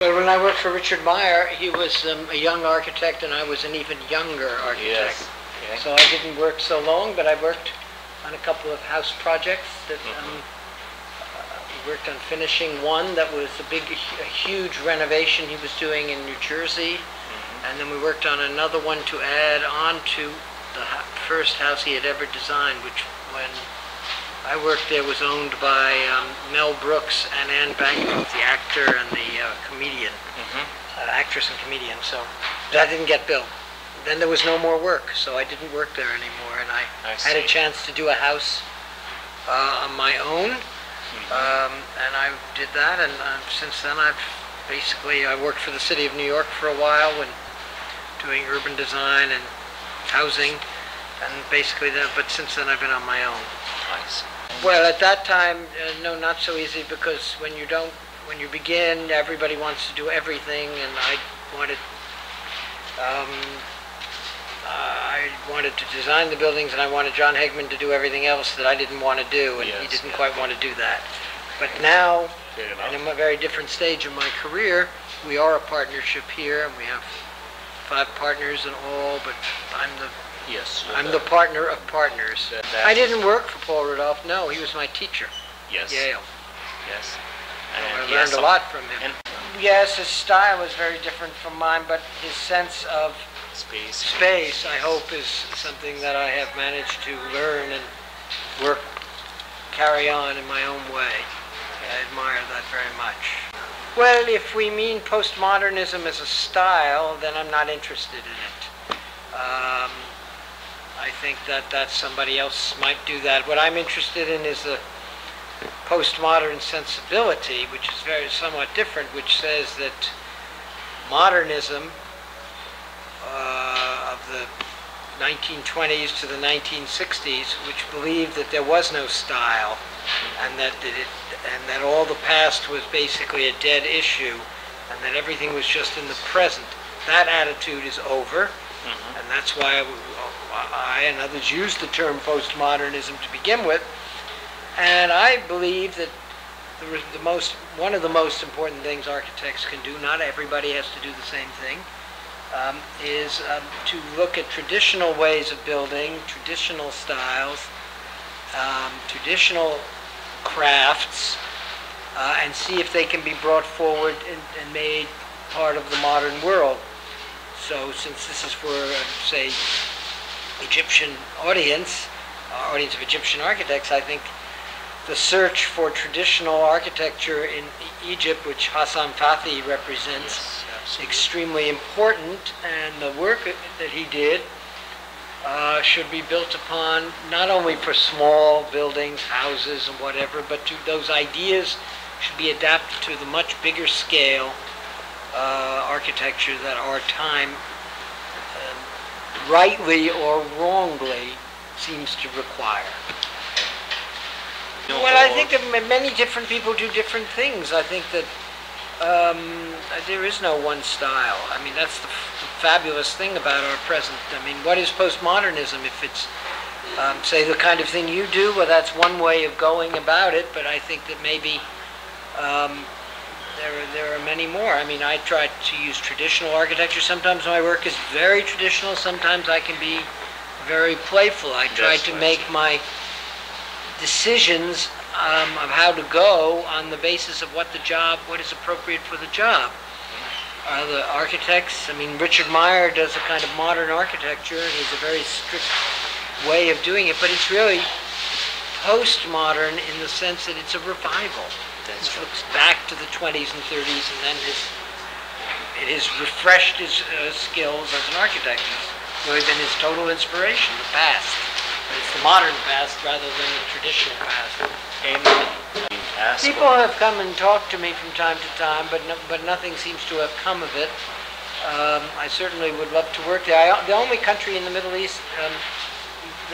Well, when I worked for Richard Meyer, he was a young architect and I was an even younger architect. Yes. Okay. So I didn't work so long, but I worked on a couple of house projects that worked on finishing one that was a huge renovation he was doing in New Jersey. And then we worked on another one to add on to the first house he had ever designed, which when I worked there was owned by Mel Brooks and Anne Bancroft, the actor and the comedian, actress and comedian. So that didn't get built. Then there was no more work, so I didn't work there anymore. And I had a chance to do a house on my own, and I did that. And since then, I worked for the city of New York for a while when doing urban design and housing, and basically that. But since then, I've been on my own. Nice. Well, at that time, no, not so easy, because when you begin, everybody wants to do everything, and I wanted to design the buildings, and I wanted John Hegman to do everything else that I didn't want to do, and he didn't quite want to do that. But now, and I'm a very different stage of my career, we are a partnership here, and we have 5 partners in all, but I'm the partner of partners. I didn't work for Paul Rudolph. No, he was my teacher. Yes. Yale. Yes. And I learned a lot from him. Yes, his style was very different from mine, but his sense of space, I hope, is something that I have managed to learn and carry on in my own way. I admire that very much. Well, if we mean postmodernism as a style, then I'm not interested in it. I think that somebody else might do that. What I'm interested in is the postmodern sensibility, which is somewhat different, which says that modernism of the 1920s to the 1960s, which believed that there was no style, and that all the past was basically a dead issue, and that everything was just in the present. That attitude is over, and that's why I and others use the term postmodernism to begin with. And I believe that one of the most important things architects can do, not everybody has to do the same thing, is to look at traditional ways of building, traditional styles, traditional crafts, and see if they can be brought forward and made part of the modern world. So since this is for, say, Egyptian audience of Egyptian architects, I think the search for traditional architecture in Egypt, which Hassan Fathi represents, extremely important, and the work that he did should be built upon not only for small buildings, houses, and whatever, but those ideas should be adapted to the much bigger scale architecture that our time, rightly or wrongly, seems to require. Well, I think that many different people do different things. I think that there is no one style. I mean, that's the fabulous thing about our present. I mean, what is postmodernism? If it's, say, the kind of thing you do, well, that's one way of going about it, but I think that maybe there are many more. I mean, I try to use traditional architecture. Sometimes my work is very traditional. Sometimes I can be very playful. I try to make my decisions of how to go on the basis of what is appropriate for the job. The architects, I mean, Richard Meyer does a kind of modern architecture, and he's a very strict way of doing it, but it's really postmodern in the sense that it's a revival. It looks back to the 20s and 30s, and then it has refreshed his skills as an architect. It's really been his total inspiration, the past. But it's the modern past rather than the traditional past. People have come and talked to me from time to time, but nothing seems to have come of it. I certainly would love to work there. The only country in the Middle East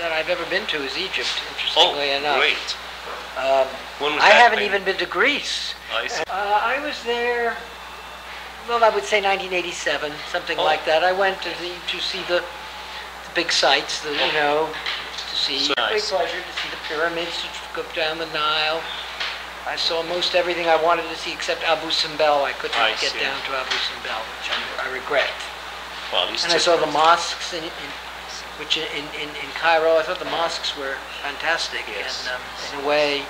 that I've ever been to is Egypt, interestingly enough. Great. I haven't even been to Greece. I was there, well, I would say 1987, something like that. I went to see the big sites, to see, great pleasure to see the pyramids, to go down the Nile, I saw most everything I wanted to see except Abu Simbel. I couldn't get see. down to Abu Simbel, which I regret. Well, at least And I saw the mosques in Cairo. I thought the mosques were fantastic, Yes. and in a way,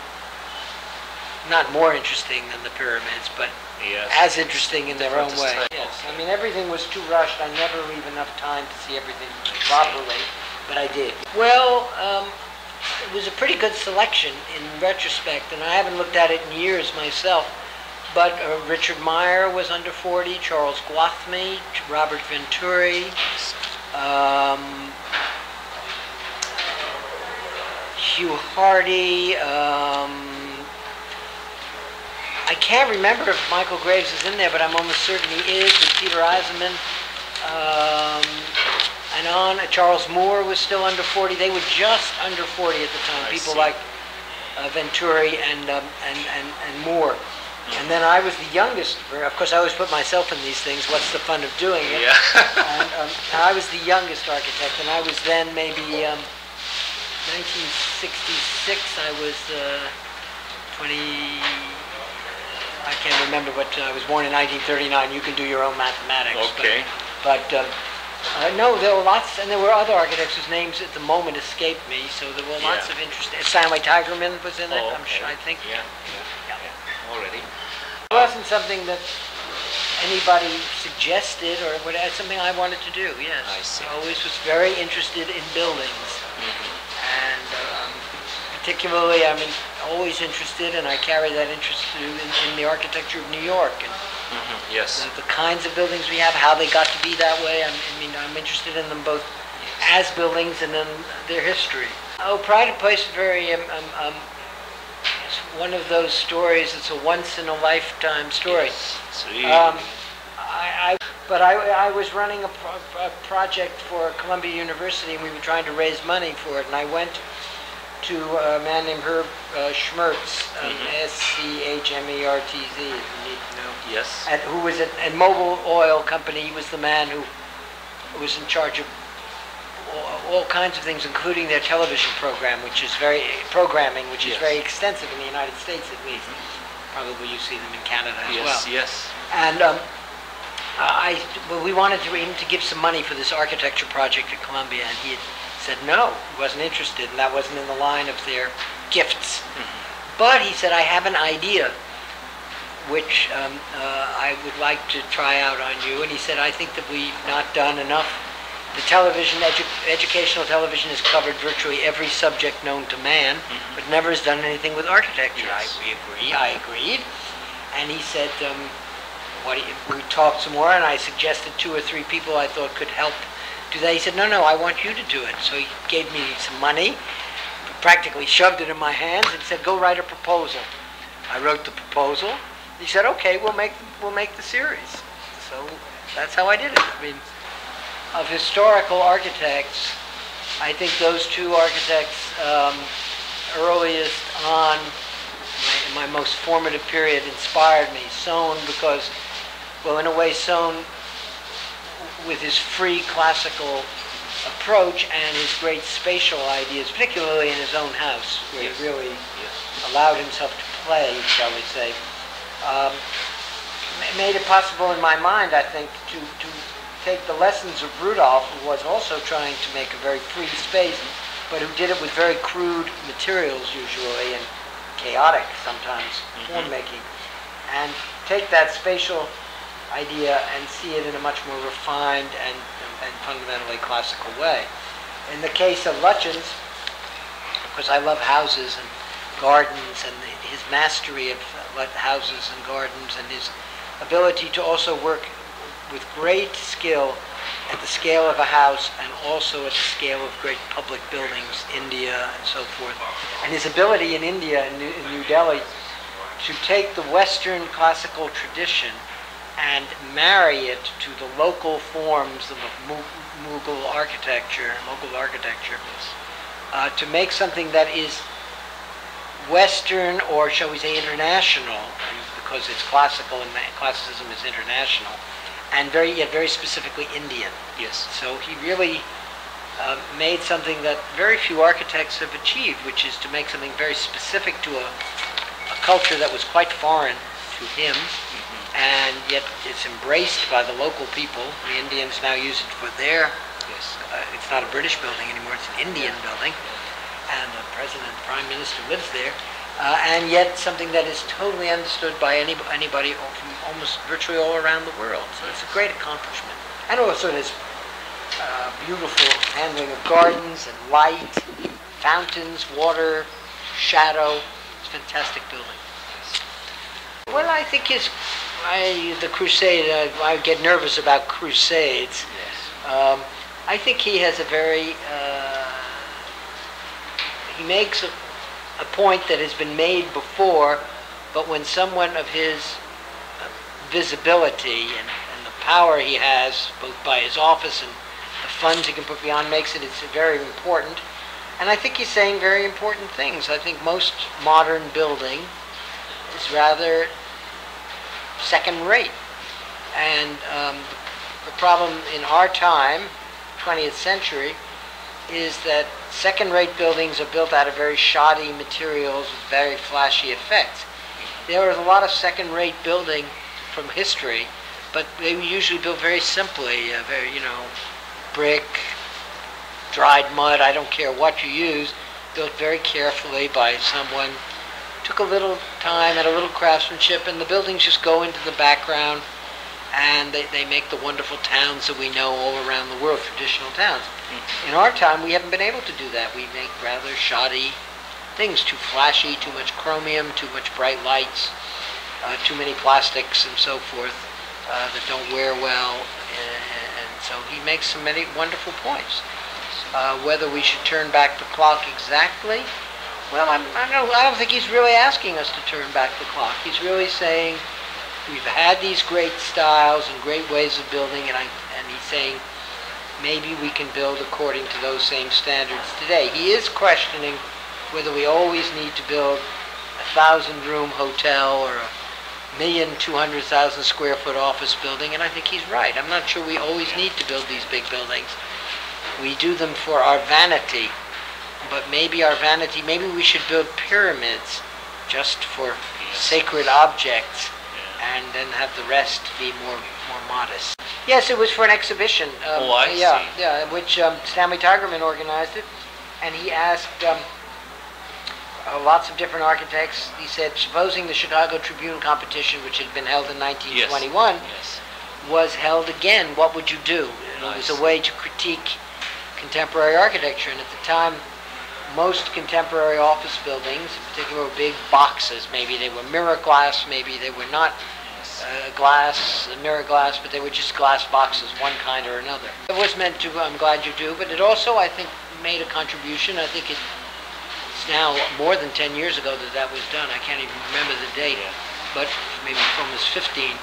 not more interesting than the pyramids, but yes. as interesting in their own Different way. style. Yes, I mean everything was too rushed. I never leave enough time to see everything properly, but I did. Well, it was a pretty good selection in retrospect, and I haven't looked at it in years myself. But Richard Meyer was under 40, Charles Gwathmey, Robert Venturi, Hugh Hardy. I can't remember if Michael Graves is in there, but I'm almost certain he is, with Peter Eisenman. And on, Charles Moore was still under 40. They were just under 40 at the time. People like Venturi and Moore. And then I was the youngest. Of course, I always put myself in these things. What's the fun of doing it? Yeah. And I was the youngest architect, and I was then maybe 1966. I was 20. I can't remember, but I was born in 1939. You can do your own mathematics. Okay. But no, there were lots, and there were other architects whose names at the moment escaped me. So there were lots of interesting. Stanley Tigerman was in it. Oh, I'm sure. I think. Yeah. Already. It wasn't something that anybody suggested or whatever. It's something I wanted to do. Yes. I see. I always was very interested in buildings, and particularly, I mean, always interested, and I carry that interest in the architecture of New York and Yes. the kinds of buildings we have, how they got to be that way. I mean, I'm interested in them both as buildings and in their history. Oh, Pride of Place is very. It's one of those stories. It's a once-in-a-lifetime story. Yes. But I was running a project for Columbia University, and we were trying to raise money for it. And I went to a man named Herb Schmertz, Schmertz, if you need to know. Yes. Who was at Mobil Oil Company. He was the man who was in charge of all kinds of things, including their television program, which is very very extensive in the United States, at least. Probably you see them in Canada as well. Yes. And we wanted him to give some money for this architecture project at Columbia, and he had said no, he wasn't interested, and that wasn't in the line of their gifts. But he said, I have an idea which I would like to try out on you. And he said, I think that we've not done enough. The television, educational television has covered virtually every subject known to man, but never has done anything with architecture. Yes. I agreed. And he said, we talked some more, and I suggested 2 or 3 people I thought could help do that. He said, no, I want you to do it. So he gave me some money, practically shoved it in my hands, and said, go write a proposal. I wrote the proposal. He said, okay, we'll make the series. So that's how I did it. I mean, of historical architects, I think those 2 architects earliest on, in my most formative period, inspired me. Sohn, because, well, in a way, Sohn, with his free classical approach and his great spatial ideas, particularly in his own house, where he really allowed himself to play, shall we say, made it possible in my mind, I think, to take the lessons of Rudolph, who was also trying to make a very free space, but who did it with very crude materials usually, and chaotic sometimes form making, and take that spatial idea and see it in a much more refined and fundamentally classical way. In the case of Lutyens, of course, I love houses and gardens, and his mastery of houses and gardens, and his ability to also work with great skill at the scale of a house and also at the scale of great public buildings, India and so forth. And his ability in India, in New Delhi, to take the Western classical tradition and marry it to the local forms of Mughal architecture, to make something that is Western, or shall we say international, because it's classical and classicism is international, and yet very specifically Indian. Yes. So he really made something that very few architects have achieved, which is to make something very specific to a culture that was quite foreign to him, and yet it's embraced by the local people. The Indians now use it for their, it's not a British building anymore, it's an Indian building, and the president, the prime minister lives there, and yet something that is totally understood by anybody from almost virtually all around the world. So it's a great accomplishment. And also it has beautiful handling of gardens and light, fountains, water, shadow. It's a fantastic building. Well, I think the crusade, I get nervous about crusades. Yes. I think he has a very, he makes a point that has been made before, but when someone of his visibility and the power he has, both by his office and the funds he can put beyond, makes it, it's very important. And I think he's saying very important things. I think most modern building is rather second-rate. And the problem in our time, 20th century, is that second-rate buildings are built out of very shoddy materials with very flashy effects. There was a lot of second-rate building from history, but they were usually built very simply, very, brick, dried mud, I don't care what you use, built very carefully by someone. Took a little time and a little craftsmanship, and the buildings just go into the background, and they make the wonderful towns that we know all around the world, traditional towns. In our time, we haven't been able to do that. We make rather shoddy things, too flashy, too much chromium, too much bright lights, too many plastics and so forth that don't wear well, and so he makes so many wonderful points. Whether we should turn back the clock exactly, well, I don't think he's really asking us to turn back the clock. He's really saying we've had these great styles and great ways of building, and he's saying maybe we can build according to those same standards today. He is questioning whether we always need to build a 1,000-room hotel or a 1,200,000 square foot office building, and I think he's right. I'm not sure we always need to build these big buildings. We do them for our vanity, but maybe we should build pyramids just for sacred objects, and then have the rest be more modest. Yes, it was for an exhibition. I see. Yeah, which Stanley Tigerman organized it, and he asked lots of different architects. He said, supposing the Chicago Tribune competition, which had been held in 1921, was held again, what would you do? And it was a way to critique contemporary architecture, and at the time, most contemporary office buildings, in particular, were big boxes. Maybe they were mirror glass, maybe they were not mirror glass, but they were just glass boxes, one kind or another. It was meant to, I'm glad you do, but it also, I think, made a contribution. I think it's now more than 10 years ago that was done. I can't even remember the date, but maybe almost 15.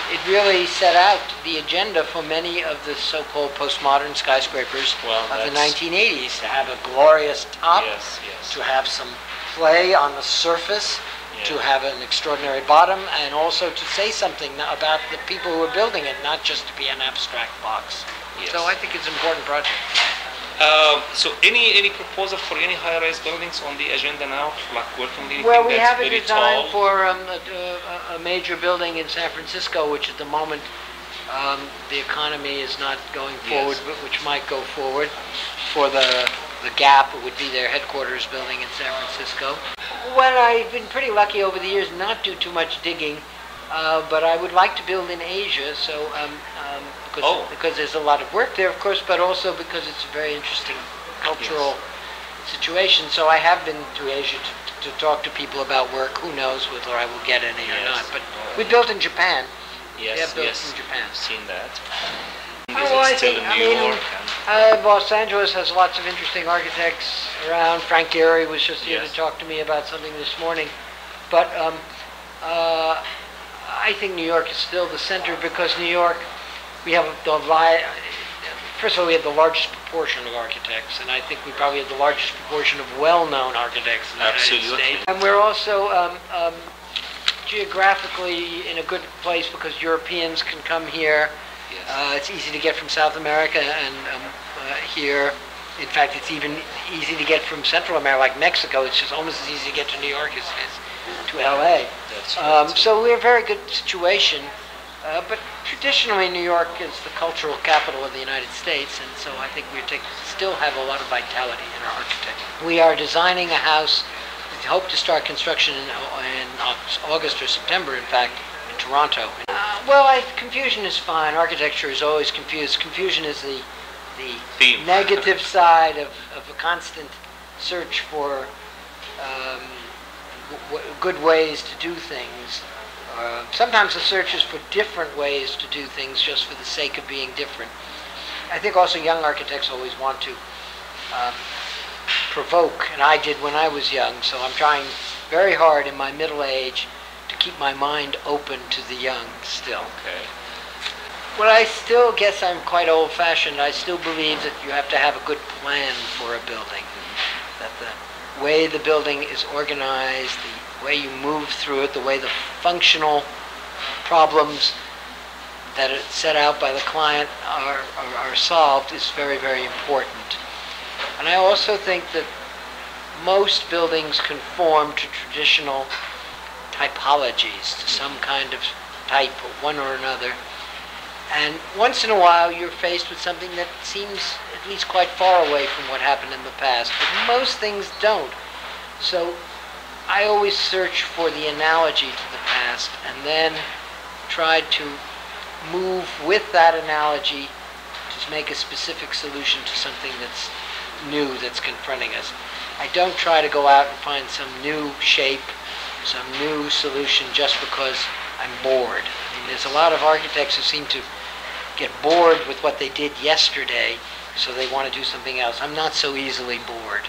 It really set out the agenda for many of the so-called postmodern skyscrapers of the 1980s, to have a glorious top, to have some play on the surface, to have an extraordinary bottom, and also to say something about the people who are building it, not just to be an abstract box. So I think it's an important project. So any proposal for any high-rise buildings on the agenda now, like working? Well, we have a design for a major building in San Francisco, which at the moment the economy is not going forward, but which might go forward. For the Gap, it would be their headquarters building in San Francisco. Well, I've been pretty lucky over the years not do too much digging, but I would like to build in Asia, so because there's a lot of work there, of course, but also because it's a very interesting cultural situation. So I have been to Asia to talk to people about work. Who knows whether I will get any or not. But we built in Japan. Yes, built in Japan. I've seen that. Los Angeles has lots of interesting architects around. Frank Gehry was just here to talk to me about something this morning. But I think New York is still the center, because New York, we have first of all, we have the largest proportion of architects, and I think we probably have the largest proportion of well-known architects in the United States. And we're also geographically in a good place because Europeans can come here. It's easy to get from South America and here. In fact, it's even easy to get from Central America, like Mexico. It's just almost as easy to get to New York as it is to LA. That's right. So we're a very good situation. But traditionally, New York is the cultural capital of the United States, and so I think we still have a lot of vitality in our architecture. We are designing a house. We hope to start construction in August or September, in fact, in Toronto. Confusion is fine. Architecture is always confused. Confusion is the negative side of a constant search for good ways to do things. Sometimes the search is for different ways to do things just for the sake of being different. I think also young architects always want to provoke, and I did when I was young, so I'm trying very hard in my middle age to keep my mind open to the young still. Okay. Well, I still guess I'm quite old-fashioned. I still believe that you have to have a good plan for a building, that the way the building is organized, the way you move through it, the way the functional problems that are set out by the client are solved is very, very important. And I also think that most buildings conform to traditional typologies, to some kind of type, one or another. And once in a while you're faced with something that seems at least quite far away from what happened in the past, but most things don't. So I always search for the analogy to the past and then try to move with that analogy to make a specific solution to something that's new, that's confronting us. I don't try to go out and find some new shape, some new solution just because I'm bored. I mean, there's a lot of architects who seem to get bored with what they did yesterday, so they want to do something else. I'm not so easily bored.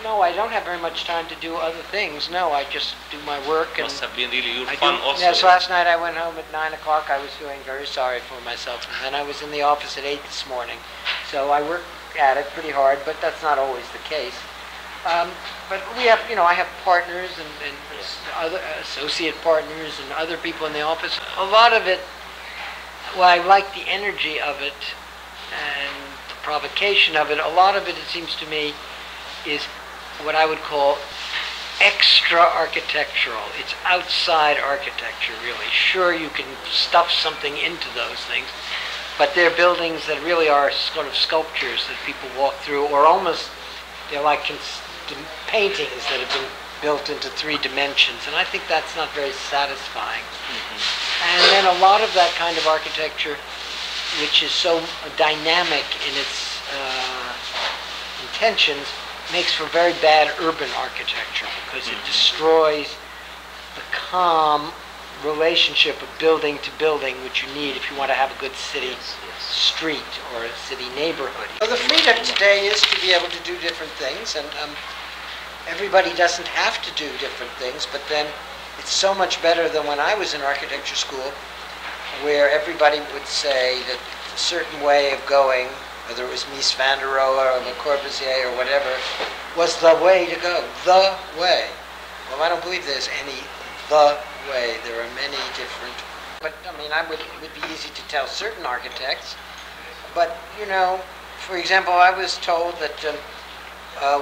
No, I don't have very much time to do other things. No, I just do my work. And must have been really your fun also. Yes, last night I went home at 9 o'clock. I was feeling very sorry for myself. And then I was in the office at 8 this morning. So I work at it pretty hard, but that's not always the case. But we have, I have partners and other associate partners and other people in the office. A lot of it, I like the energy of it and the provocation of it. A lot of it, it seems to me, is what I would call extra architectural. It's outside architecture, really. Sure, you can stuff something into those things, but they're buildings that really are sort of sculptures that people walk through, or almost they're like paintings that have been built into 3 dimensions, and I think that's not very satisfying. Mm-hmm. And then a lot of that kind of architecture, which is so dynamic in its intentions, makes for very bad urban architecture because it destroys the calm relationship of building to building, which you need if you want to have a good city street or a city neighborhood. Well, the freedom today is to be able to do different things, and everybody doesn't have to do different things, but then it's so much better than when I was in architecture school, where everybody would say that a certain way of going, whether it was Mies van der Rohe or Le Corbusier or whatever, was the way to go. The way. Well, I don't believe there's any the way. There are many different. But, I mean, it would be easy to tell certain architects. But, for example, I was told that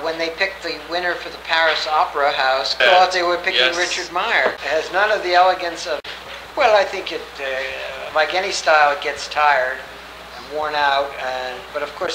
when they picked the winner for the Paris Opera House, thought they were picking Richard Meyer. It has none of the elegance of, I think it, like any style, it gets tired. Worn out, but of course